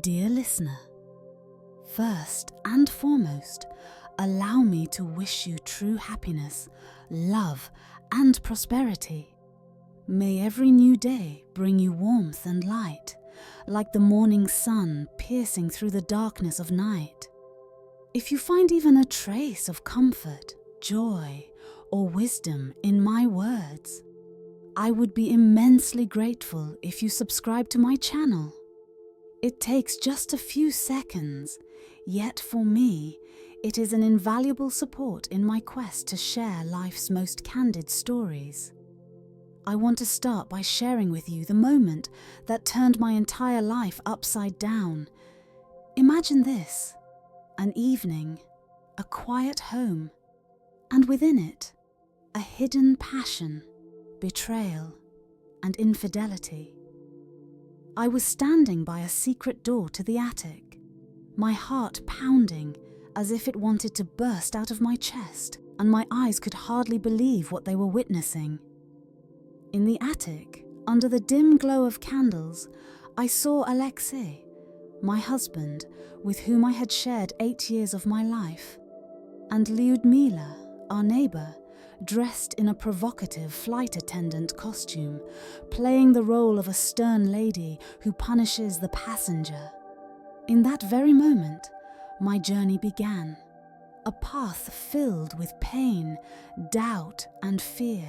Dear listener, first and foremost, allow me to wish you true happiness, love, and prosperity. May every new day bring you warmth and light, like the morning sun piercing through the darkness of night. If you find even a trace of comfort, joy, or wisdom in my words, I would be immensely grateful if you subscribe to my channel. It takes just a few seconds, yet for me, it is an invaluable support in my quest to share life's most candid stories. I want to start by sharing with you the moment that turned my entire life upside down. Imagine this: an evening, a quiet home, and within it, a hidden passion, betrayal, and infidelity. I was standing by a secret door to the attic, my heart pounding as if it wanted to burst out of my chest, and my eyes could hardly believe what they were witnessing. In the attic, under the dim glow of candles, I saw Alexei, my husband, with whom I had shared 8 years of my life, and Lyudmila, our neighbor, dressed in a provocative flight attendant costume, playing the role of a stern lady who punishes the passenger. In that very moment, my journey began, a path filled with pain, doubt, and fear,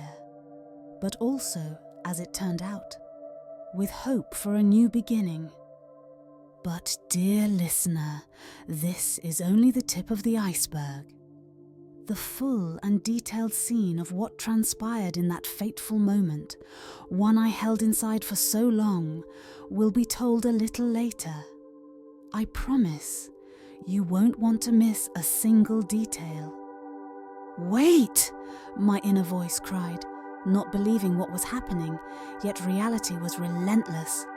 but also, as it turned out, with hope for a new beginning. But dear listener, this is only the tip of the iceberg. The full and detailed scene of what transpired in that fateful moment, one I held inside for so long, will be told a little later. I promise you won't want to miss a single detail. "Wait!" my inner voice cried, not believing what was happening, yet reality was relentless.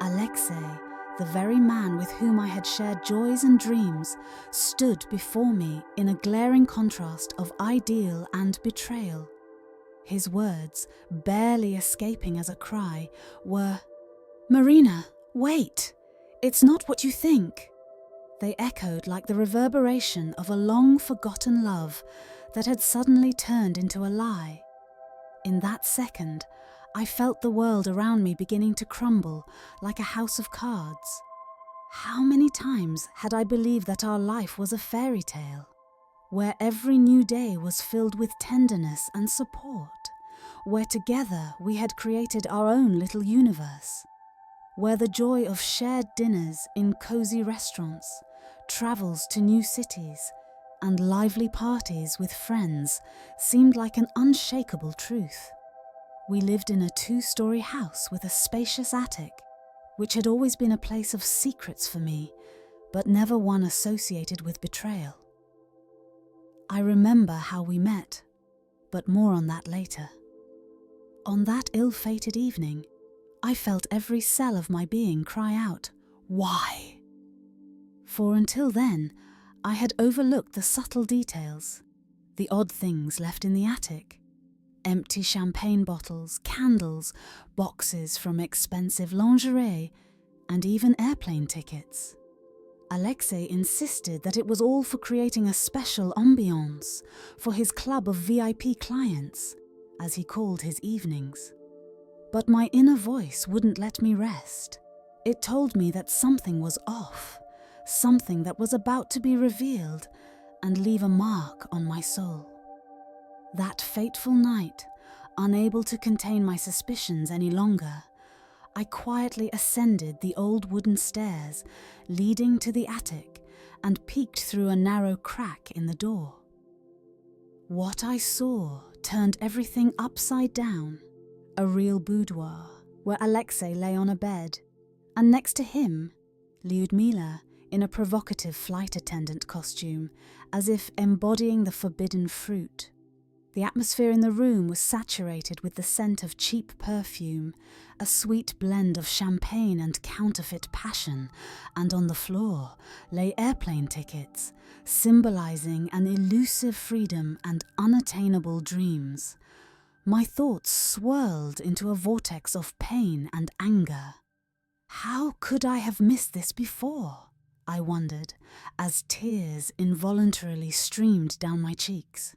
Alexei, the very man with whom I had shared joys and dreams, stood before me in a glaring contrast of ideal and betrayal. His words, barely escaping as a cry, were, "Marina, wait! It's not what you think." They echoed like the reverberation of a long-forgotten love that had suddenly turned into a lie. In that second, I felt the world around me beginning to crumble like a house of cards. How many times had I believed that our life was a fairy tale, where every new day was filled with tenderness and support, where together we had created our own little universe, where the joy of shared dinners in cozy restaurants, travels to new cities, and lively parties with friends seemed like an unshakable truth. We lived in a 2-story house with a spacious attic, which had always been a place of secrets for me, but never one associated with betrayal. I remember how we met, but more on that later. On that ill-fated evening, I felt every cell of my being cry out, "Why?" For until then, I had overlooked the subtle details, the odd things left in the attic. Empty champagne bottles, candles, boxes from expensive lingerie, and even airplane tickets. Alexei insisted that it was all for creating a special ambiance for his club of VIP clients, as he called his evenings. But my inner voice wouldn't let me rest. It told me that something was off, something that was about to be revealed and leave a mark on my soul. That fateful night, unable to contain my suspicions any longer, I quietly ascended the old wooden stairs leading to the attic and peeked through a narrow crack in the door. What I saw turned everything upside down. A real boudoir, where Alexei lay on a bed, and next to him, Lyudmila in a provocative flight attendant costume, as if embodying the forbidden fruit. The atmosphere in the room was saturated with the scent of cheap perfume, a sweet blend of champagne and counterfeit passion, and on the floor lay airplane tickets, symbolizing an elusive freedom and unattainable dreams. My thoughts swirled into a vortex of pain and anger. How could I have missed this before? I wondered, as tears involuntarily streamed down my cheeks.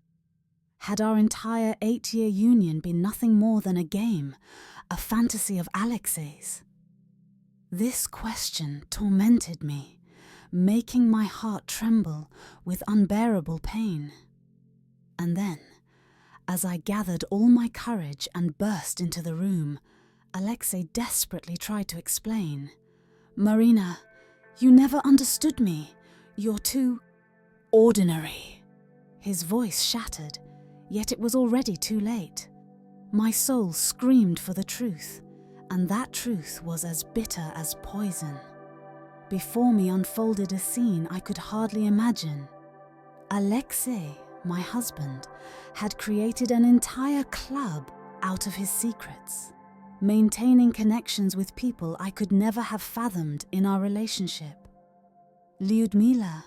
Had our entire 8-year union been nothing more than a game, a fantasy of Alexei's? This question tormented me, making my heart tremble with unbearable pain. And then, as I gathered all my courage and burst into the room, Alexei desperately tried to explain. "Marina, you never understood me. You're too ordinary." His voice shattered, yet it was already too late. My soul screamed for the truth, and that truth was as bitter as poison. Before me unfolded a scene I could hardly imagine. Alexei, my husband, had created an entire club out of his secrets, maintaining connections with people I could never have fathomed in our relationship. Lyudmila,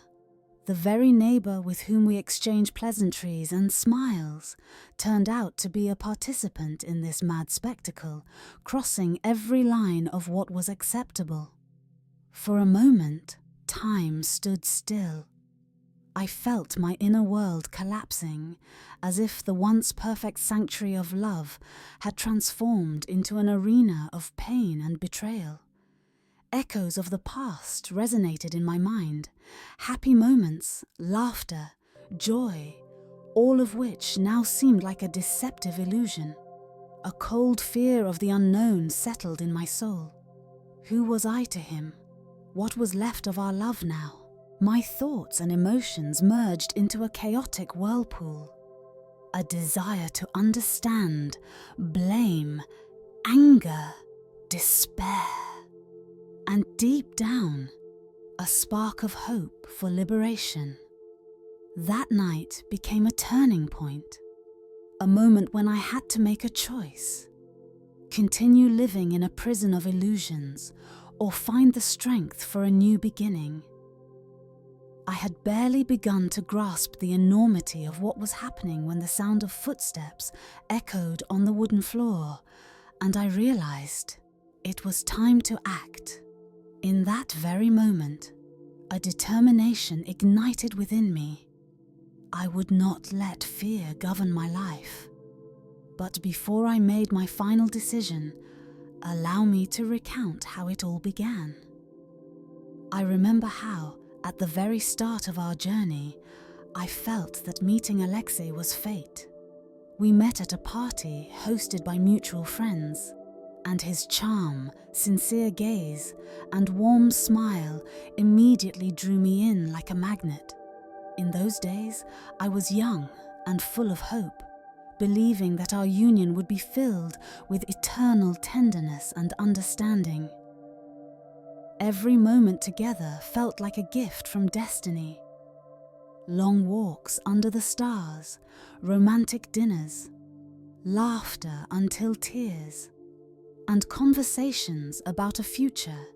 the very neighbor with whom we exchanged pleasantries and smiles, turned out to be a participant in this mad spectacle, crossing every line of what was acceptable. For a moment, time stood still. I felt my inner world collapsing, as if the once perfect sanctuary of love had transformed into an arena of pain and betrayal. Echoes of the past resonated in my mind, happy moments, laughter, joy, all of which now seemed like a deceptive illusion. A cold fear of the unknown settled in my soul. Who was I to him? What was left of our love now? My thoughts and emotions merged into a chaotic whirlpool. A desire to understand, blame, anger, despair. And deep down, a spark of hope for liberation. That night became a turning point, a moment when I had to make a choice. Continue living in a prison of illusions, or find the strength for a new beginning. I had barely begun to grasp the enormity of what was happening when the sound of footsteps echoed on the wooden floor, and I realized it was time to act. In that very moment, a determination ignited within me. I would not let fear govern my life. But before I made my final decision, allow me to recount how it all began. I remember how, at the very start of our journey, I felt that meeting Alexei was fate. We met at a party hosted by mutual friends, and his charm, sincere gaze, and warm smile immediately drew me in like a magnet. In those days, I was young and full of hope, believing that our union would be filled with eternal tenderness and understanding. Every moment together felt like a gift from destiny. Long walks under the stars, romantic dinners, laughter until tears, and conversations about a future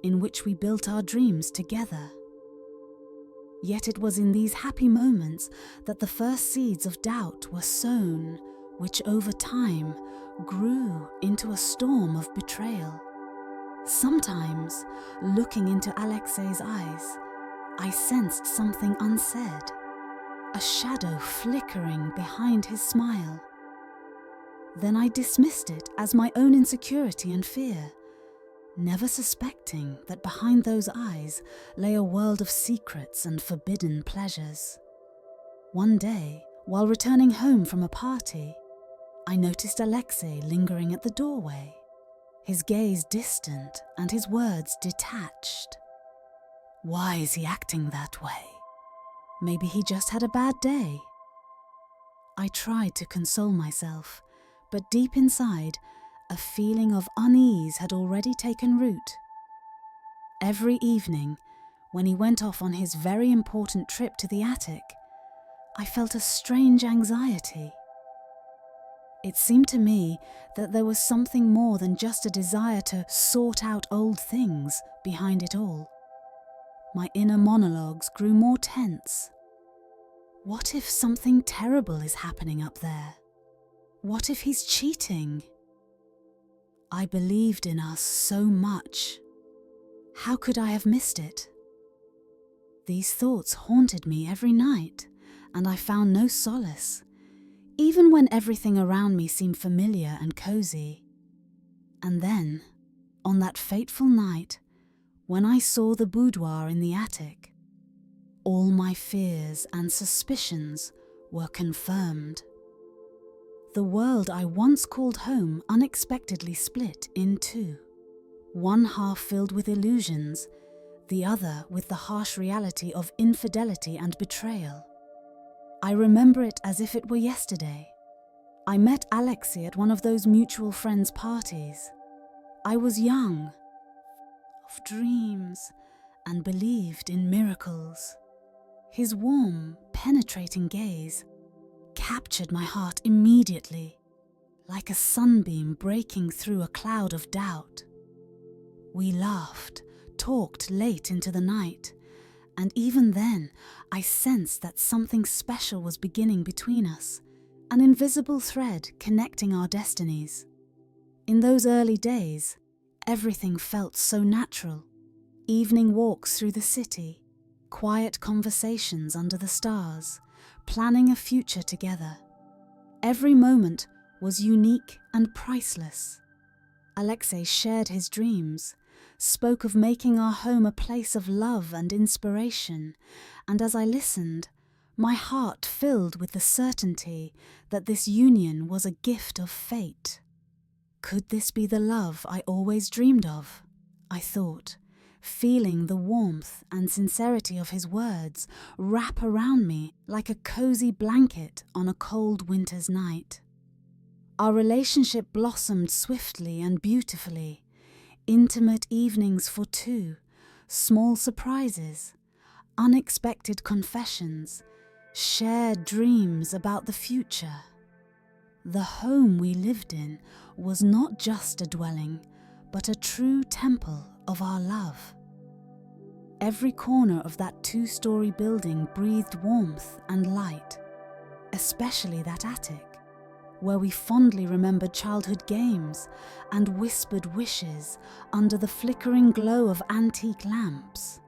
in which we built our dreams together. Yet it was in these happy moments that the first seeds of doubt were sown, which over time grew into a storm of betrayal. Sometimes, looking into Alexei's eyes, I sensed something unsaid, a shadow flickering behind his smile. Then I dismissed it as my own insecurity and fear, never suspecting that behind those eyes lay a world of secrets and forbidden pleasures. One day, while returning home from a party, I noticed Alexei lingering at the doorway, his gaze distant and his words detached. Why is he acting that way? Maybe he just had a bad day. I tried to console myself, but deep inside, a feeling of unease had already taken root. Every evening, when he went off on his very important trip to the attic, I felt a strange anxiety. It seemed to me that there was something more than just a desire to sort out old things behind it all. My inner monologues grew more tense. What if something terrible is happening up there? What if he's cheating? I believed in us so much, How could I have missed it? These thoughts haunted me every night, and I found no solace, even when everything around me seemed familiar and cozy. And then, on that fateful night, when I saw the boudoir in the attic, all my fears and suspicions were confirmed. The world I once called home unexpectedly split in two, one half filled with illusions, the other with the harsh reality of infidelity and betrayal. I remember it as if it were yesterday. I met Alexei at one of those mutual friends' parties. I was young, of dreams, and believed in miracles. His warm, penetrating gaze captured my heart immediately, like a sunbeam breaking through a cloud of doubt. We laughed, talked late into the night, and even then I sensed that something special was beginning between us, an invisible thread connecting our destinies. In those early days, everything felt so natural. Evening walks through the city, quiet conversations under the stars, planning a future together. Every moment was unique and priceless. Alexei shared his dreams, spoke of making our home a place of love and inspiration, and as I listened, my heart filled with the certainty that this union was a gift of fate. Could this be the love I always dreamed of? I thought, feeling the warmth and sincerity of his words wrap around me like a cozy blanket on a cold winter's night. Our relationship blossomed swiftly and beautifully. Intimate evenings for two, small surprises, unexpected confessions, shared dreams about the future. The home we lived in was not just a dwelling, but a true temple of our love. Every corner of that two-story building breathed warmth and light, especially that attic, where we fondly remembered childhood games and whispered wishes under the flickering glow of antique lamps.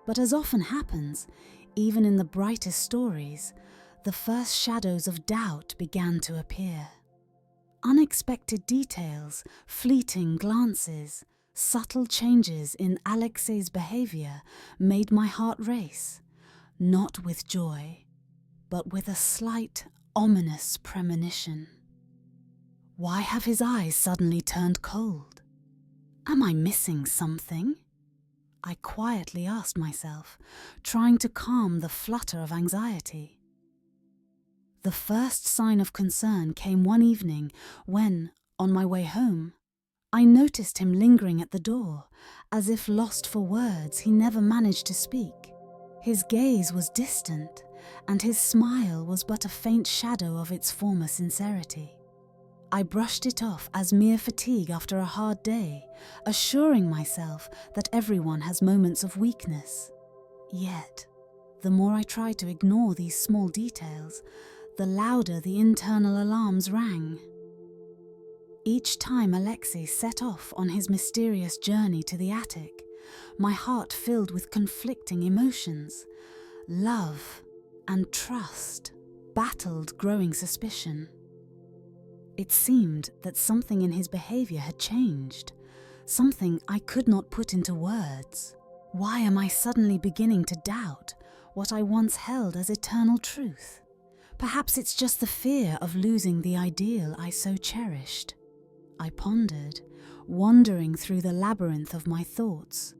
But as often happens, even in the brightest stories, the first shadows of doubt began to appear. Unexpected details, fleeting glances, subtle changes in Alexei's behavior made my heart race, not with joy, but with a slight, ominous premonition. Why have his eyes suddenly turned cold? Am I missing something? I quietly asked myself, trying to calm the flutter of anxiety. The first sign of concern came one evening when, on my way home, I noticed him lingering at the door, as if lost for words he never managed to speak. His gaze was distant, and his smile was but a faint shadow of its former sincerity. I brushed it off as mere fatigue after a hard day, assuring myself that everyone has moments of weakness. Yet, the more I tried to ignore these small details, the louder the internal alarms rang. Each time Alexei set off on his mysterious journey to the attic, my heart filled with conflicting emotions. Love and trust battled growing suspicion. It seemed that something in his behavior had changed, something I could not put into words. Why am I suddenly beginning to doubt what I once held as eternal truth? Perhaps it's just the fear of losing the ideal I so cherished. I pondered, wandering through the labyrinth of my thoughts.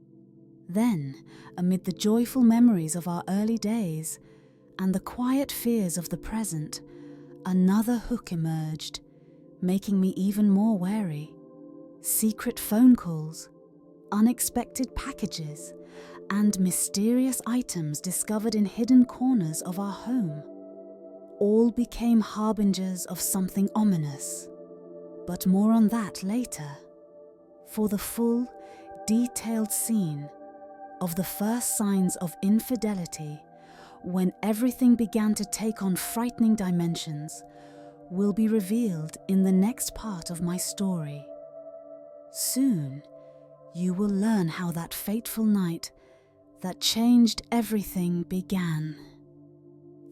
Then, amid the joyful memories of our early days and the quiet fears of the present, another hook emerged, making me even more wary. Secret phone calls, unexpected packages, and mysterious items discovered in hidden corners of our home. All became harbingers of something ominous. But more on that later. For the full, detailed scene of the first signs of infidelity, when everything began to take on frightening dimensions, will be revealed in the next part of my story. Soon, you will learn how that fateful night that changed everything began.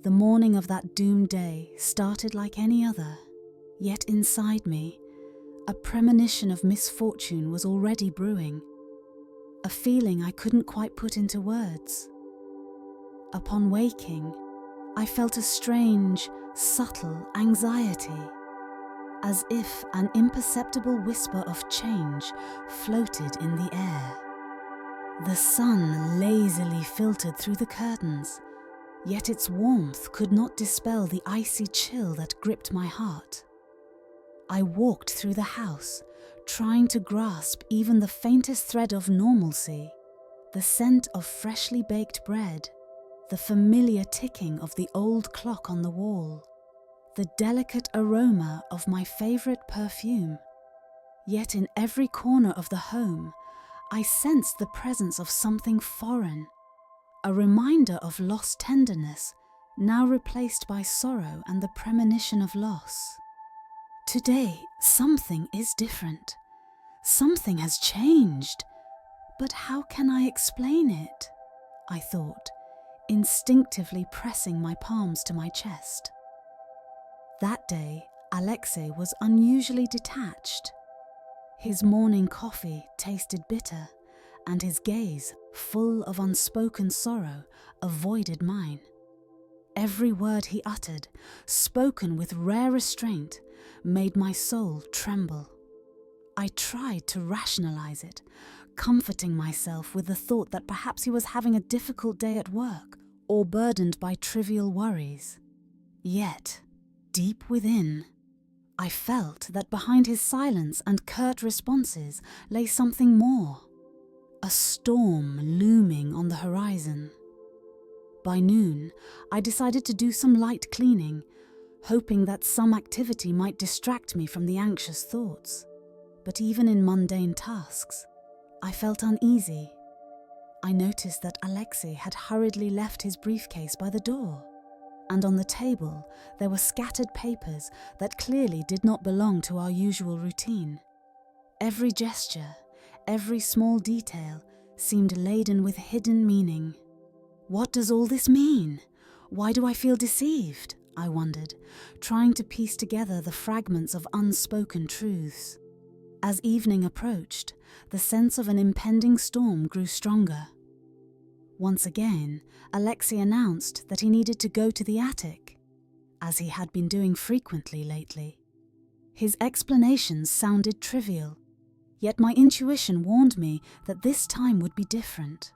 The morning of that doomed day started like any other, yet inside me, a premonition of misfortune was already brewing, a feeling I couldn't quite put into words. Upon waking, I felt a strange, subtle anxiety, as if an imperceptible whisper of change floated in the air. The sun lazily filtered through the curtains, yet its warmth could not dispel the icy chill that gripped my heart. I walked through the house, trying to grasp even the faintest thread of normalcy, the scent of freshly baked bread, the familiar ticking of the old clock on the wall, the delicate aroma of my favorite perfume. Yet in every corner of the home, I sensed the presence of something foreign, a reminder of lost tenderness, now replaced by sorrow and the premonition of loss. Today, something is different. Something has changed. But how can I explain it? I thought, instinctively pressing my palms to my chest. That day, Alexei was unusually detached. His morning coffee tasted bitter, and his gaze, full of unspoken sorrow, avoided mine. Every word he uttered, spoken with rare restraint, made my soul tremble. I tried to rationalize it, comforting myself with the thought that perhaps he was having a difficult day at work or burdened by trivial worries. Yet, deep within, I felt that behind his silence and curt responses lay something more, a storm looming on the horizon. By noon, I decided to do some light cleaning, hoping that some activity might distract me from the anxious thoughts. But even in mundane tasks, I felt uneasy. I noticed that Alexei had hurriedly left his briefcase by the door, and on the table there were scattered papers that clearly did not belong to our usual routine. Every gesture, every small detail seemed laden with hidden meaning. What does all this mean? Why do I feel deceived? I wondered, trying to piece together the fragments of unspoken truths. As evening approached, the sense of an impending storm grew stronger. Once again, Alexei announced that he needed to go to the attic, as he had been doing frequently lately. His explanations sounded trivial, yet my intuition warned me that this time would be different.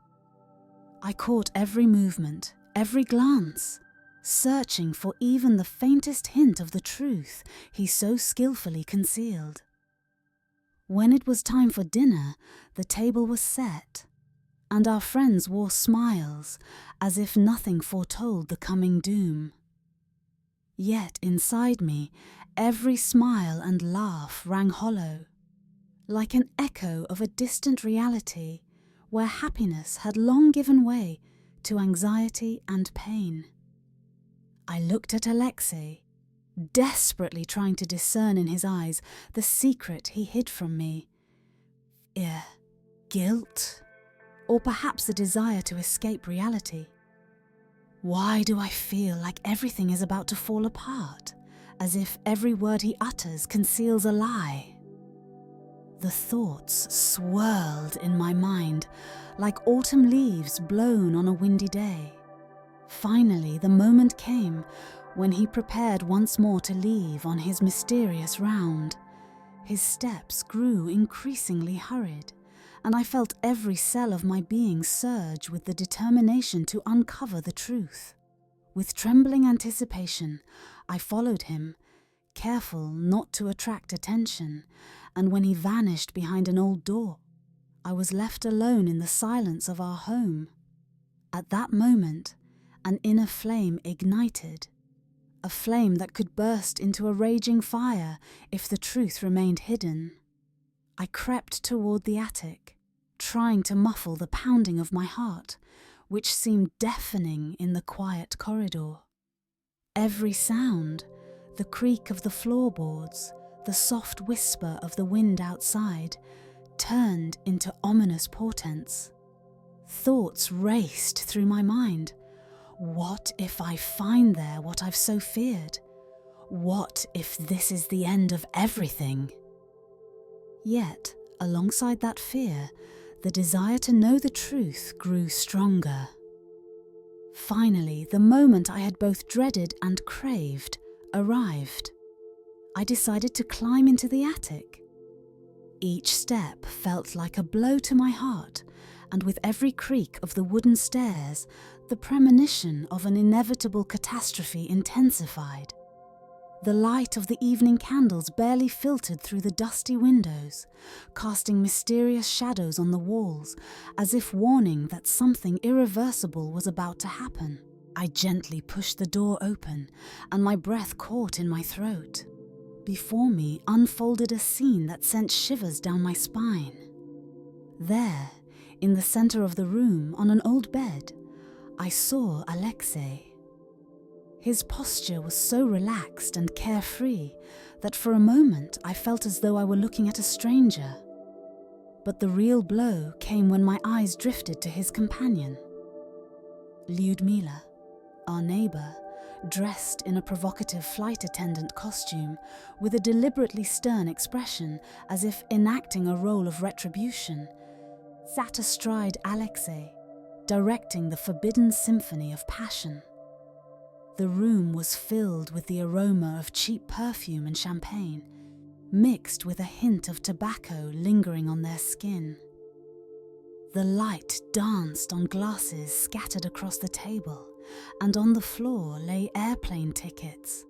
I caught every movement, every glance, searching for even the faintest hint of the truth he so skillfully concealed. When it was time for dinner, the table was set, and our friends wore smiles as if nothing foretold the coming doom. Yet inside me, every smile and laugh rang hollow, like an echo of a distant reality where happiness had long given way to anxiety and pain. I looked at Alexei, desperately trying to discern in his eyes the secret he hid from me. Fear, guilt, or perhaps a desire to escape reality. Why do I feel like everything is about to fall apart, as if every word he utters conceals a lie? The thoughts swirled in my mind like autumn leaves blown on a windy day. Finally, the moment came when he prepared once more to leave on his mysterious round. His steps grew increasingly hurried, and I felt every cell of my being surge with the determination to uncover the truth. With trembling anticipation, I followed him, careful not to attract attention, and when he vanished behind an old door, I was left alone in the silence of our home. At that moment, an inner flame ignited, a flame that could burst into a raging fire if the truth remained hidden. I crept toward the attic, trying to muffle the pounding of my heart, which seemed deafening in the quiet corridor. Every sound, the creak of the floorboards, the soft whisper of the wind outside, turned into ominous portents. Thoughts raced through my mind. What if I find there what I've so feared? What if this is the end of everything? Yet, alongside that fear, the desire to know the truth grew stronger. Finally, the moment I had both dreaded and craved arrived. I decided to climb into the attic. Each step felt like a blow to my heart, and with every creak of the wooden stairs, the premonition of an inevitable catastrophe intensified. The light of the evening candles barely filtered through the dusty windows, casting mysterious shadows on the walls, as if warning that something irreversible was about to happen. I gently pushed the door open, and my breath caught in my throat. Before me unfolded a scene that sent shivers down my spine. There, in the center of the room, on an old bed, I saw Alexei. His posture was so relaxed and carefree that for a moment I felt as though I were looking at a stranger. But the real blow came when my eyes drifted to his companion. Lyudmila, our neighbor, dressed in a provocative flight attendant costume with a deliberately stern expression as if enacting a role of retribution, sat astride Alexei, directing the forbidden symphony of passion. The room was filled with the aroma of cheap perfume and champagne, mixed with a hint of tobacco lingering on their skin. The light danced on glasses scattered across the table, and on the floor lay airplane tickets,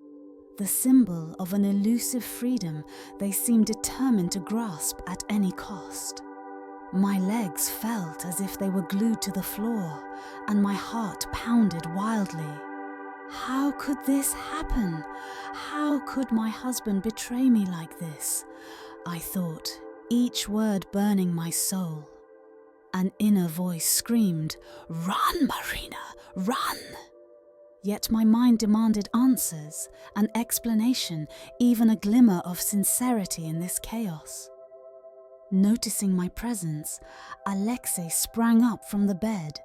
the symbol of an elusive freedom they seemed determined to grasp at any cost. My legs felt as if they were glued to the floor, and my heart pounded wildly. How could this happen? How could my husband betray me like this? I thought, each word burning my soul. An inner voice screamed, "Run, Marina, run!" Yet my mind demanded answers, an explanation, even a glimmer of sincerity in this chaos. Noticing my presence, Alexei sprang up from the bed.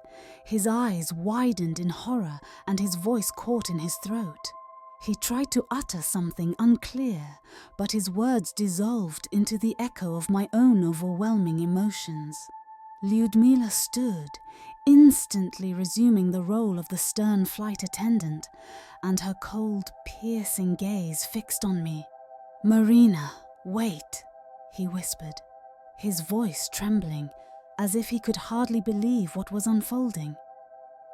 His eyes widened in horror and his voice caught in his throat. He tried to utter something unclear, but his words dissolved into the echo of my own overwhelming emotions. Lyudmila stood, instantly resuming the role of the stern flight attendant, and her cold, piercing gaze fixed on me. "Marina, wait," he whispered, his voice trembling, as if he could hardly believe what was unfolding.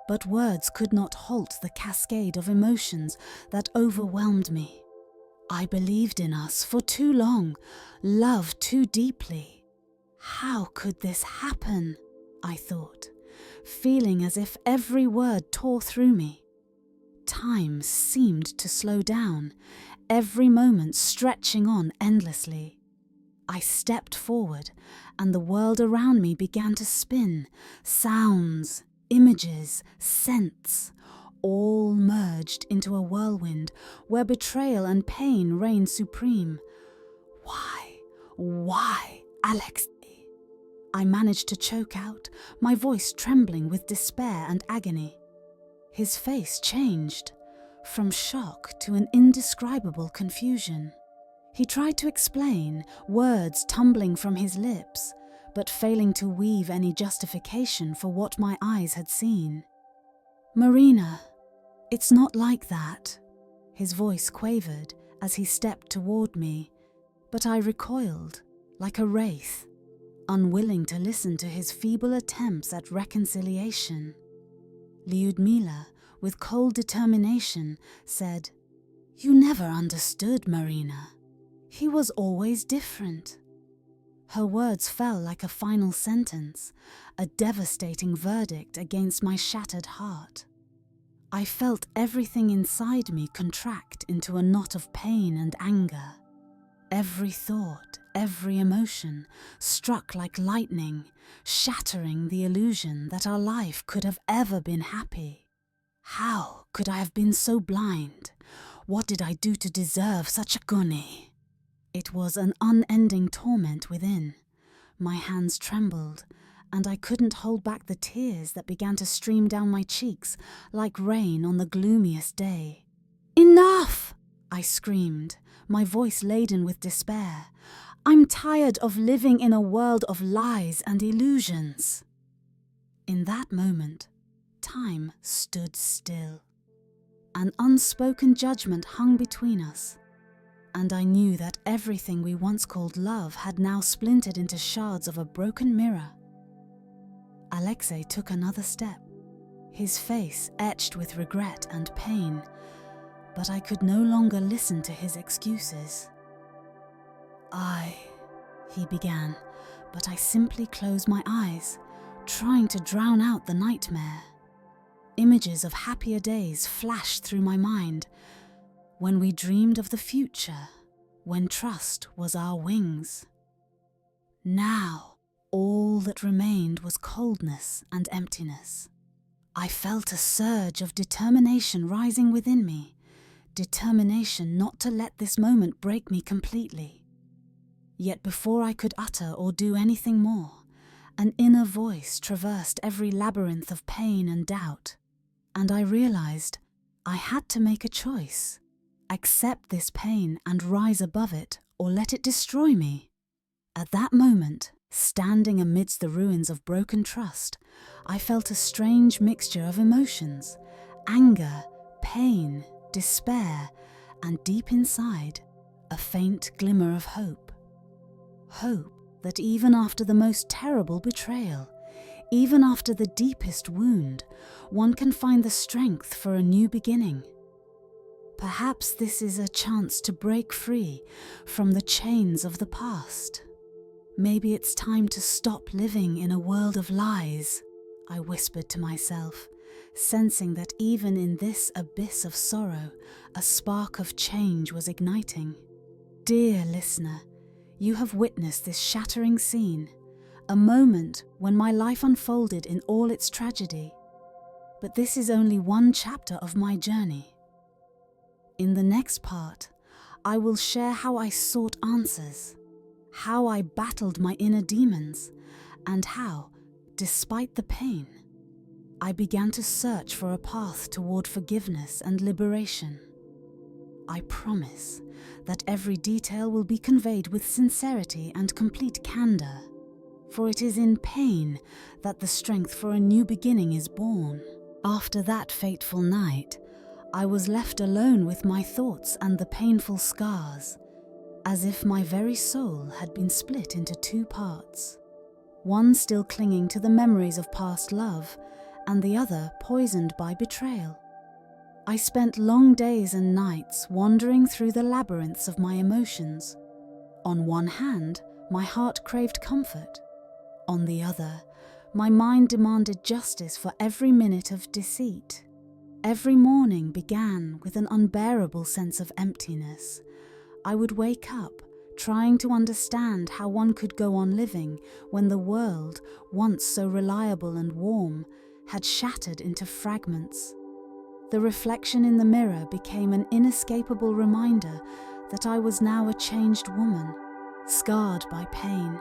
But words could not halt the cascade of emotions that overwhelmed me. I believed in us for too long, loved too deeply. How could this happen? I thought, feeling as if every word tore through me. Time seemed to slow down, every moment stretching on endlessly. I stepped forward, and the world around me began to spin. Sounds, images, scents, all merged into a whirlwind where betrayal and pain reigned supreme. Why, Alexei? I managed to choke out, my voice trembling with despair and agony. His face changed, from shock to an indescribable confusion. He tried to explain, words tumbling from his lips, but failing to weave any justification for what my eyes had seen. "Marina, it's not like that," his voice quavered as he stepped toward me, but I recoiled, like a wraith, unwilling to listen to his feeble attempts at reconciliation. Lyudmila, with cold determination, said, "You never understood, Marina. He was always different." Her words fell like a final sentence, a devastating verdict against my shattered heart. I felt everything inside me contract into a knot of pain and anger. Every thought, every emotion struck like lightning, shattering the illusion that our life could have ever been happy. How could I have been so blind? What did I do to deserve such agony? It was an unending torment within. My hands trembled, and I couldn't hold back the tears that began to stream down my cheeks like rain on the gloomiest day. "Enough!" I screamed, my voice laden with despair. "I'm tired of living in a world of lies and illusions." In that moment, time stood still. An unspoken judgment hung between us, and I knew that everything we once called love had now splintered into shards of a broken mirror. Alexei took another step, his face etched with regret and pain, but I could no longer listen to his excuses. He began, but I simply closed my eyes, trying to drown out the nightmare. Images of happier days flashed through my mind, when we dreamed of the future, when trust was our wings. Now, all that remained was coldness and emptiness. I felt a surge of determination rising within me, determination not to let this moment break me completely. Yet before I could utter or do anything more, an inner voice traversed every labyrinth of pain and doubt, and I realized I had to make a choice: accept this pain and rise above it, or let it destroy me. At that moment, standing amidst the ruins of broken trust, I felt a strange mixture of emotions: anger, pain, despair, and deep inside, a faint glimmer of hope. Hope that even after the most terrible betrayal, even after the deepest wound, one can find the strength for a new beginning. Perhaps this is a chance to break free from the chains of the past. Maybe it's time to stop living in a world of lies, I whispered to myself, sensing that even in this abyss of sorrow, a spark of change was igniting. Dear listener, you have witnessed this shattering scene, a moment when my life unfolded in all its tragedy. But this is only one chapter of my journey. In the next part, I will share how I sought answers, how I battled my inner demons, and how, despite the pain, I began to search for a path toward forgiveness and liberation. I promise that every detail will be conveyed with sincerity and complete candor, for it is in pain that the strength for a new beginning is born. After that fateful night, I was left alone with my thoughts and the painful scars, as if my very soul had been split into two parts, one still clinging to the memories of past love, and the other poisoned by betrayal. I spent long days and nights wandering through the labyrinths of my emotions. On one hand, my heart craved comfort. On the other, my mind demanded justice for every minute of deceit. Every morning began with an unbearable sense of emptiness. I would wake up, trying to understand how one could go on living when the world, once so reliable and warm, had shattered into fragments. The reflection in the mirror became an inescapable reminder that I was now a changed woman, scarred by pain.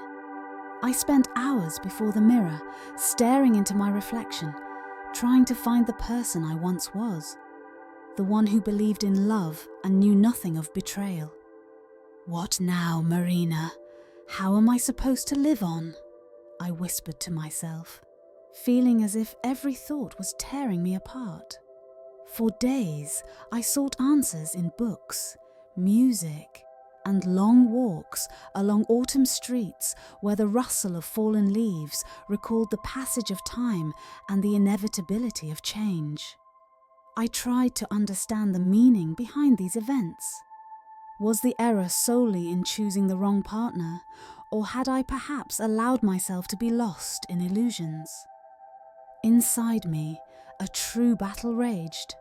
I spent hours before the mirror, staring into my reflection, trying to find the person I once was, the one who believed in love and knew nothing of betrayal. "What now, Marina? How am I supposed to live on?" I whispered to myself, feeling as if every thought was tearing me apart. For days, I sought answers in books, music, and long walks along autumn streets where the rustle of fallen leaves recalled the passage of time and the inevitability of change. I tried to understand the meaning behind these events. Was the error solely in choosing the wrong partner, or had I perhaps allowed myself to be lost in illusions? Inside me, a true battle raged.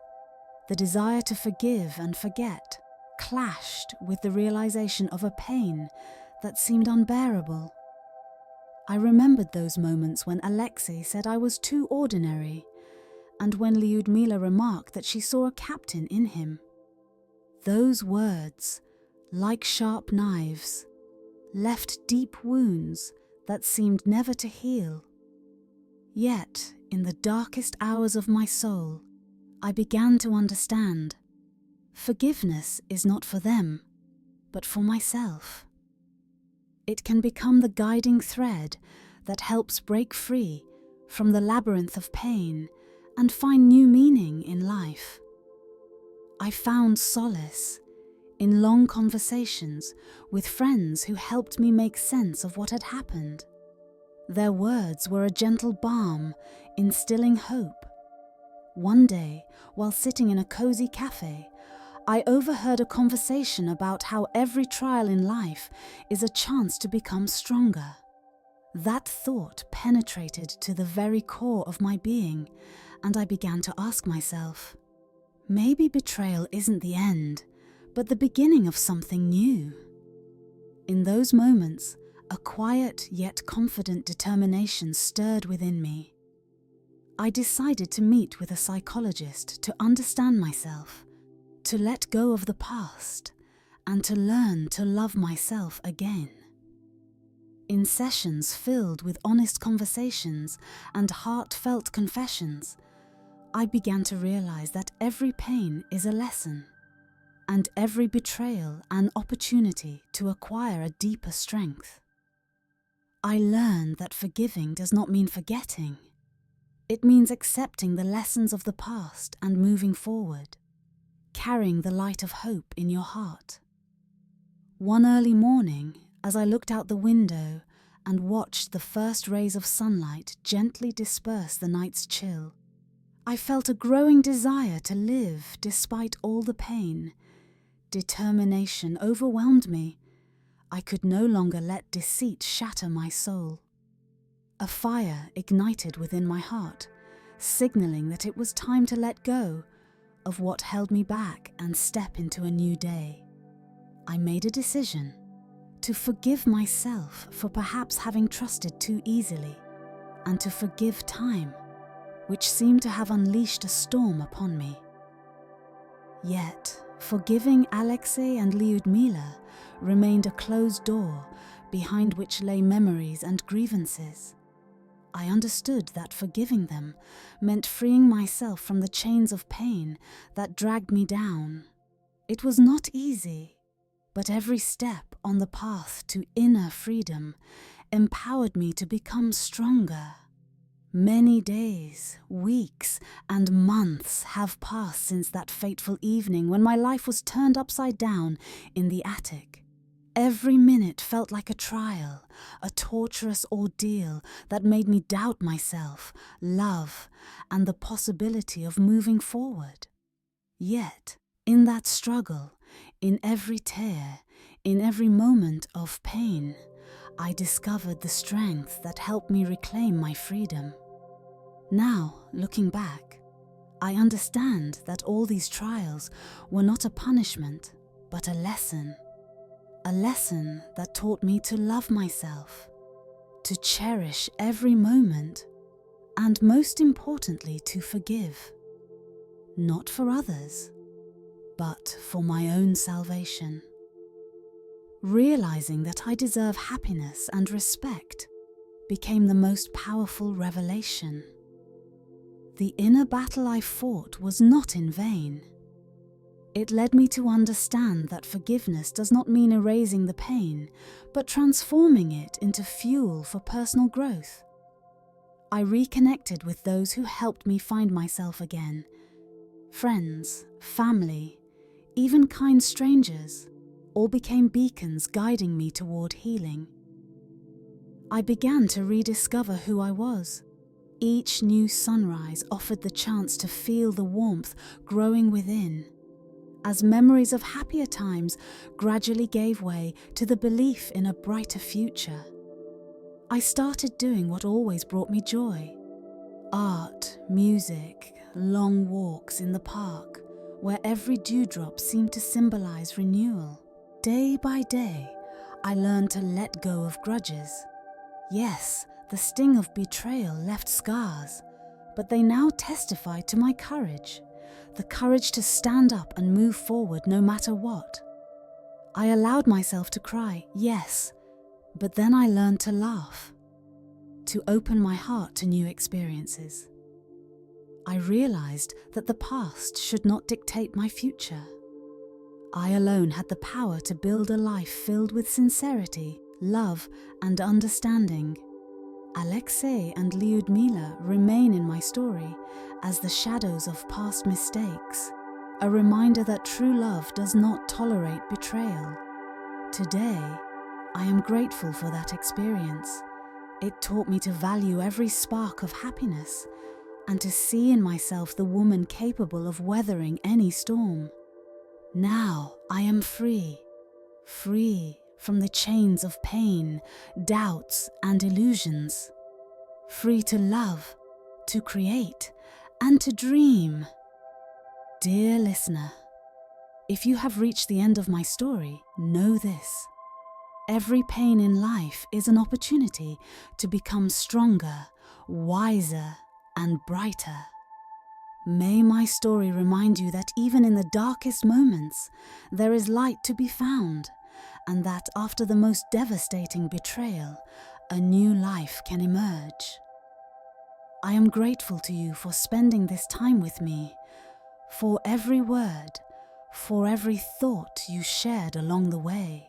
The desire to forgive and forget clashed with the realization of a pain that seemed unbearable. I remembered those moments when Alexei said I was too ordinary, and when Lyudmila remarked that she saw a captain in him. Those words, like sharp knives, left deep wounds that seemed never to heal. Yet, in the darkest hours of my soul, I began to understand. Forgiveness is not for them, but for myself. It can become the guiding thread that helps break free from the labyrinth of pain and find new meaning in life. I found solace in long conversations with friends who helped me make sense of what had happened. Their words were a gentle balm, instilling hope. One day, while sitting in a cozy cafe, I overheard a conversation about how every trial in life is a chance to become stronger. That thought penetrated to the very core of my being, and I began to ask myself, maybe betrayal isn't the end, but the beginning of something new. In those moments, a quiet yet confident determination stirred within me. I decided to meet with a psychologist to understand myself, to let go of the past, and to learn to love myself again. In sessions filled with honest conversations and heartfelt confessions, I began to realize that every pain is a lesson, and every betrayal an opportunity to acquire a deeper strength. I learned that forgiving does not mean forgetting. It means accepting the lessons of the past and moving forward, carrying the light of hope in your heart. One early morning, as I looked out the window and watched the first rays of sunlight gently disperse the night's chill, I felt a growing desire to live despite all the pain. Determination overwhelmed me. I could no longer let deceit shatter my soul. A fire ignited within my heart, signaling that it was time to let go of what held me back and step into a new day. I made a decision to forgive myself for perhaps having trusted too easily, and to forgive time, which seemed to have unleashed a storm upon me. Yet, forgiving Alexei and Lyudmila remained a closed door behind which lay memories and grievances. I understood that forgiving them meant freeing myself from the chains of pain that dragged me down. It was not easy, but every step on the path to inner freedom empowered me to become stronger. Many days, weeks, and months have passed since that fateful evening when my life was turned upside down in the attic. Every minute felt like a trial, a torturous ordeal that made me doubt myself, love, and the possibility of moving forward. Yet, in that struggle, in every tear, in every moment of pain, I discovered the strength that helped me reclaim my freedom. Now, looking back, I understand that all these trials were not a punishment, but a lesson that taught me to love myself, to cherish every moment, and most importantly, to forgive, not for others, but for my own salvation. Realizing that I deserve happiness and respect became the most powerful revelation. The inner battle I fought was not in vain. It led me to understand that forgiveness does not mean erasing the pain, but transforming it into fuel for personal growth. I reconnected with those who helped me find myself again. Friends, family, even kind strangers, all became beacons guiding me toward healing. I began to rediscover who I was. Each new sunrise offered the chance to feel the warmth growing within, as memories of happier times gradually gave way to the belief in a brighter future. I started doing what always brought me joy: art, music, long walks in the park, where every dewdrop seemed to symbolize renewal. Day by day, I learned to let go of grudges. Yes, the sting of betrayal left scars, but they now testified to my courage, the courage to stand up and move forward no matter what. I allowed myself to cry, yes, but then I learned to laugh. to open my heart to new experiences. I realized that the past should not dictate my future. I alone had the power to build a life filled with sincerity, love, and understanding. Alexei and Lyudmila remain in my story as the shadows of past mistakes, a reminder that true love does not tolerate betrayal. Today, I am grateful for that experience. It taught me to value every spark of happiness and to see in myself the woman capable of weathering any storm. Now I am free from the chains of pain, doubts, and illusions. Free to love, to create, and to dream. Dear listener, if you have reached the end of my story, know this. Every pain in life is an opportunity to become stronger, wiser, and brighter. May my story remind you that even in the darkest moments, there is light to be found, and that after the most devastating betrayal, a new life can emerge. I am grateful to you for spending this time with me, for every word, for every thought you shared along the way.